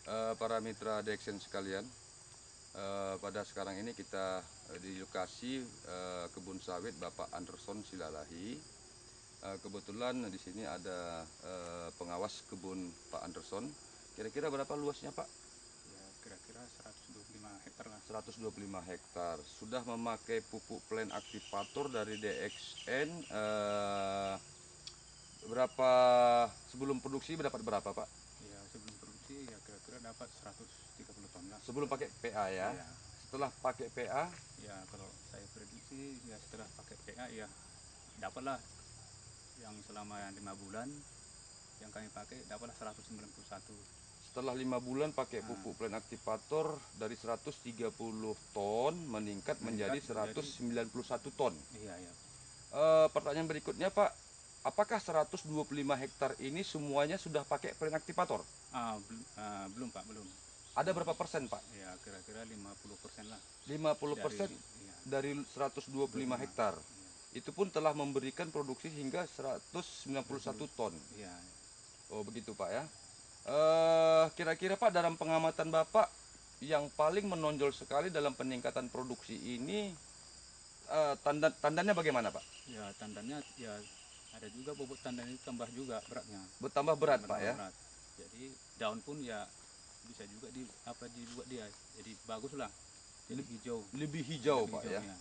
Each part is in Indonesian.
Para mitra Dexen sekalian, pada sekarang ini kita di lokasi kebun sawit Bapak Anderson Silalahi. Kebetulan di sini ada pengawas kebun Pak Anderson. Kira-kira berapa luasnya Pak? Ya kira-kira 125 hektar lah. 125 hektar. Sudah memakai pupuk plen aktivator dari DXN. Berapa sebelum produksi dapat berapa Pak? Ya sebelum produksi ya kira-kira dapat 130 ton lah. Sebelum pakai PA ya. Iya. Setelah pakai PA Ya kalau saya prediksi ya setelah pakai PA ya dapatlah yang selama 5 bulan yang kami pakai dapatlah 191. setelah 5 bulan pakai Nah, pupuk plen aktivator dari 130 ton meningkat menjadi meningkat menjadi 191 ton. iya ya. Pertanyaan berikutnya Pak, apakah 125 hektar ini semuanya sudah pakai plen aktivator? Belum Pak, belum. Ada berapa persen Pak? Ya kira-kira 50% lah 50% dari iya, dari 125 25. hektar. Iya. Itu pun telah memberikan produksi hingga 191 ton. Iya. Oh begitu Pak ya. Kira-kira Pak, dalam pengamatan Bapak yang paling menonjol sekali dalam peningkatan produksi ini, tandannya bagaimana Pak? Ya tandannya ya ada juga bobot tandan itu tambah juga beratnya. Bertambah berat Pak Bertambah ya? berat. Jadi daun pun ya bisa juga dibuat dia. Jadi bagus lah. Jadi hijau. Lebih hijau Lebih Pak hijau ya. ya.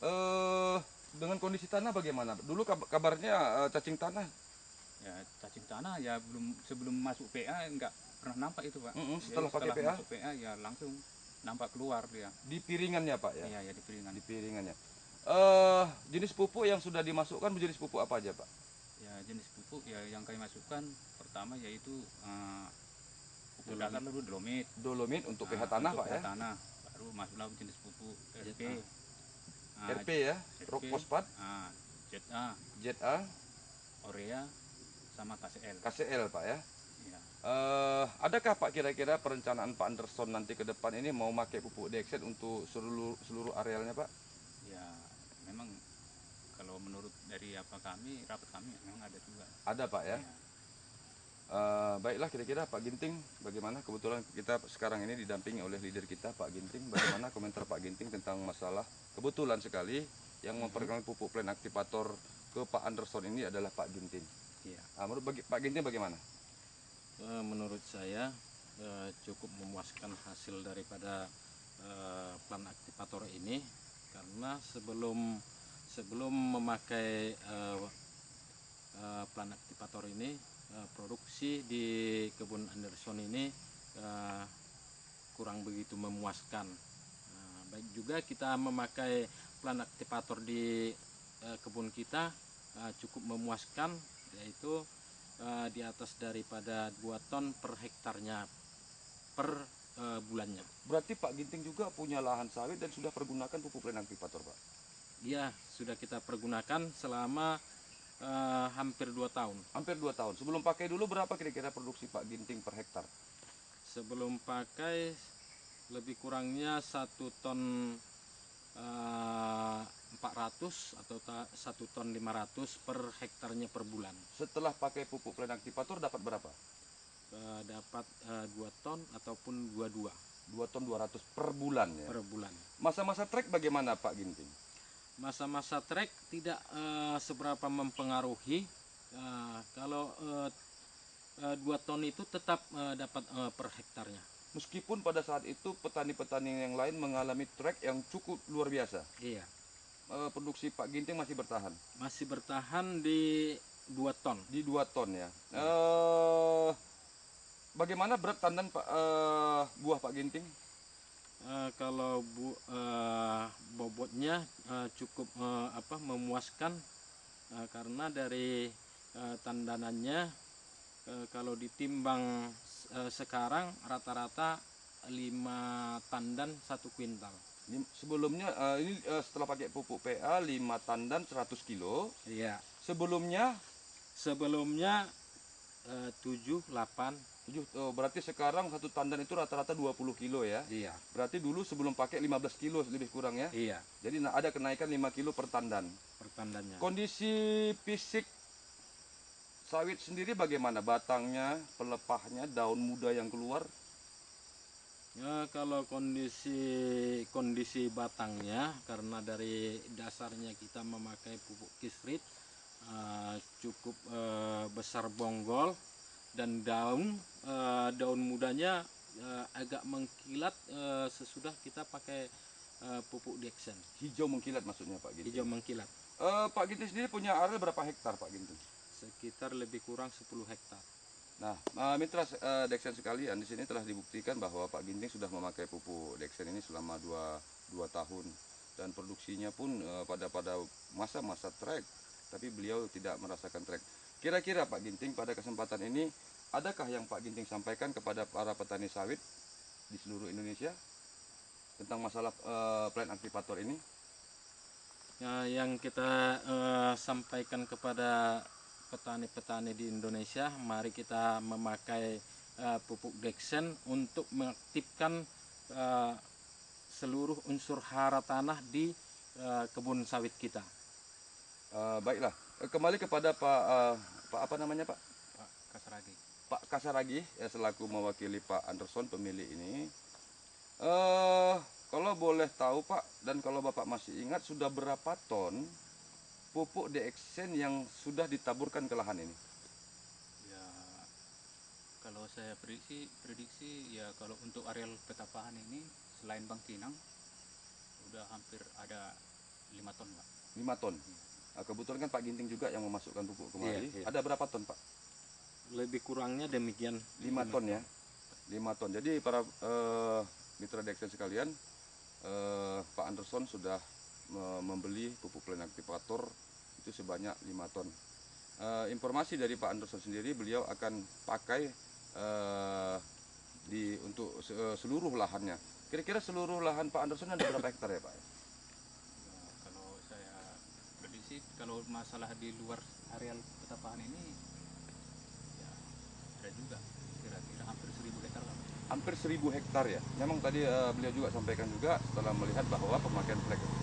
Eh, dengan kondisi tanah bagaimana? Dulu kabarnya cacing tanah. Ya cacing tanah ya belum sebelum masuk PA nggak pernah nampak itu Pak. Jadi Setelah pakai setelah PA masuk PA ya langsung nampak keluar dia. di piringannya Pak ya? Iya ya di piringan. Di piringannya. Jenis pupuk yang sudah dimasukkan jenis pupuk apa aja Pak? Ya jenis pupuk ya yang kami masukkan pertama yaitu pupuk dasar dulu dolomit. Dolomit untuk pH tanah Untuk Pak pH ya? tanah baru masuklah jenis pupuk RP, RP ya, rock RP, fosfat, ZA, ZA, Urea, sama KCL. KCL Pak ya. Ya, Adakah Pak kira-kira perencanaan Pak Anderson nanti ke depan ini mau pakai pupuk Dexet untuk seluruh arealnya Pak? ya memang kalau menurut dari rapat kami memang ada juga. Ada Pak ya. Ya, Baiklah, kira-kira Pak Ginting bagaimana? Kebetulan kita sekarang ini didampingi oleh leader kita Pak Ginting. Bagaimana komentar Pak Ginting tentang masalah kebetulan sekali yang memperkenalkan pupuk plen aktivator ke Pak Anderson ini adalah Pak Ginting. Iya, Menurut Pak Ginting bagaimana? menurut saya cukup memuaskan hasil daripada plan aktivator ini karena sebelum memakai plan aktivator ini produksi di kebun Anderson ini eh, kurang begitu memuaskan. Baik juga kita memakai plan aktivator di kebun kita cukup memuaskan, yaitu di atas daripada 2 ton per hektarnya per bulannya. Berarti Pak Ginting juga punya lahan sawit dan sudah pergunakan pupuk plen aktivator Pak? Dia sudah kita pergunakan selama hampir 2 tahun. Hampir 2 tahun. Sebelum pakai dulu berapa kira-kira produksi Pak Ginting per hektar? Sebelum pakai lebih kurangnya 1 ton 400 atau 1 ton 500 per hektarnya per bulan. Setelah pakai pupuk plen aktivator dapat berapa? Dapat 2 ton ataupun 22 2 ton 200 per bulan ya? per bulan. Masa-masa trek bagaimana Pak Ginting? Masa-masa trek tidak seberapa mempengaruhi. Kalau 2 ton itu tetap dapat per hektarnya. Meskipun pada saat itu petani-petani yang lain mengalami trek yang cukup luar biasa, Iya, produksi Pak Ginting masih bertahan masih bertahan di 2 ton. di 2 ton ya. Bagaimana berat tandan buah Pak Ginting? Kalau bobotnya cukup memuaskan karena dari tandanannya kalau ditimbang sekarang rata-rata 5 tandan 1 kuintal. Sebelumnya ini setelah pakai pupuk PA 5 tandan 100 kilo. Iya. Sebelumnya Sebelumnya 7, 8. berarti sekarang satu tandan itu rata-rata 20 kilo ya. Iya. Berarti dulu sebelum pakai 15 kilo lebih kurang ya. Iya, Jadi ada kenaikan 5 kilo per tandan. per tandannya. Kondisi fisik sawit sendiri bagaimana? Batangnya, pelepahnya, daun muda yang keluar? Ya, kalau kondisi batangnya, karena dari dasarnya kita memakai pupuk kisrit, cukup besar bonggol, dan daun mudanya agak mengkilat sesudah kita pakai pupuk Dexen. Hijau mengkilat maksudnya Pak Ginting. Hijau mengkilat. Pak Ginting sendiri punya area berapa hektar Pak Ginting? Sekitar lebih kurang 10 hektar. Nah, mitra Dexen sekalian, di sini telah dibuktikan bahwa Pak Ginting sudah memakai pupuk Dexen ini selama 2 tahun, dan produksinya pun pada masa-masa trek, tapi beliau tidak merasakan trek. Kira-kira Pak Ginting pada kesempatan ini, adakah yang Pak Ginting sampaikan kepada para petani sawit di seluruh Indonesia tentang masalah plant aktivator ini? Yang kita sampaikan kepada petani-petani di Indonesia, mari kita memakai pupuk Dexen untuk mengaktifkan seluruh unsur hara tanah di kebun sawit kita. Baiklah, kembali kepada Pak apa namanya Pak? Pak Kasaragi. Pak Kasaragi, ya, selaku mewakili Pak Anderson pemilik ini. Kalau boleh tahu Pak, dan kalau Bapak masih ingat, sudah berapa ton pupuk Dexen yang sudah ditaburkan ke lahan ini? Ya, kalau saya prediksi ya kalau untuk areal Petapahan ini selain Bangkinang udah hampir ada 5 ton Pak. 5 ton. Nah, kebetulan kan Pak Ginting juga yang memasukkan pupuk kemari. Iya, iya. Ada berapa ton Pak? Lebih kurangnya demikian. 5 ton ya. 5 ton. Jadi para mitra Dexen sekalian, Pak Anderson sudah membeli pupuk plant aktivator itu sebanyak 5 ton. Informasi dari Pak Anderson sendiri, beliau akan pakai untuk seluruh lahannya. Kira-kira seluruh lahan Pak Anderson ada berapa hektar ya Pak? Ya, kalau saya prediksi kalau masalah di luar areal Petapahan ini ya ada juga kira-kira hampir 1000 hektar lah. Hampir 1000 hektar ya. Memang tadi beliau juga sampaikan juga setelah melihat bahwa pemakaian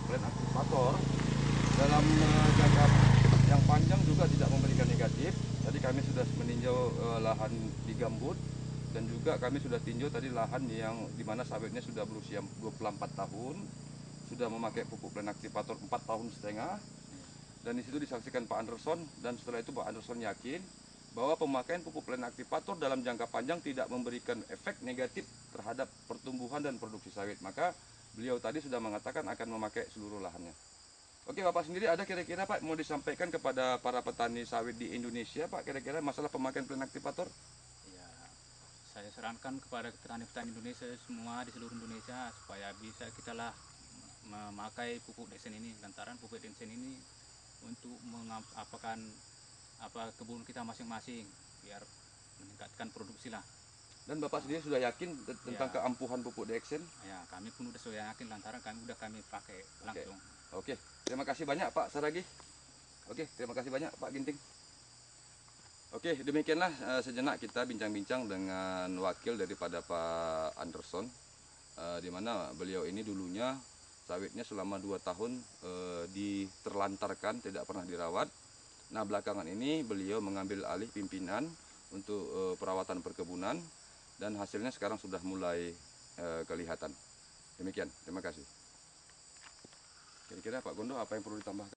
plant aktivator dalam jangka yang panjang juga tidak memberikan negatif. Tadi kami sudah meninjau lahan di gambut, dan juga kami sudah tinjau tadi lahan yang dimana sawitnya sudah berusia 24 tahun, sudah memakai pupuk plant aktivator 4,5 tahun, dan di situ disaksikan Pak Anderson, dan setelah itu Pak Anderson yakin bahwa pemakaian pupuk plant aktivator dalam jangka panjang tidak memberikan efek negatif terhadap pertumbuhan dan produksi sawit. Maka beliau tadi sudah mengatakan akan memakai seluruh lahannya. Oke, Bapak sendiri ada kira-kira Pak mau disampaikan kepada para petani sawit di Indonesia Pak, kira-kira masalah pemakaian plant aktivator? Ya, saya sarankan kepada petani-petani Indonesia semua di seluruh Indonesia supaya bisa kita lah memakai pupuk Dexen ini, lantaran pupuk Dexen ini untuk mengapakan kebun kita masing-masing biar meningkatkan produksi lah. Dan Bapak sendiri sudah yakin tentang Ya. keampuhan pupuk Dexen? Ya, kami pun sudah yakin lantaran kami pakai langsung. Oke, terima kasih banyak Pak Saragi. Oke, terima kasih banyak Pak Ginting. Oke, demikianlah sejenak kita bincang-bincang dengan wakil daripada Pak Anderson, di mana beliau ini dulunya sawitnya selama 2 tahun diterlantarkan, tidak pernah dirawat. Nah, belakangan ini beliau mengambil alih pimpinan untuk perawatan perkebunan, dan hasilnya sekarang sudah mulai kelihatan. Demikian, terima kasih. Kira-kira Pak Gondo apa yang perlu ditambahkan?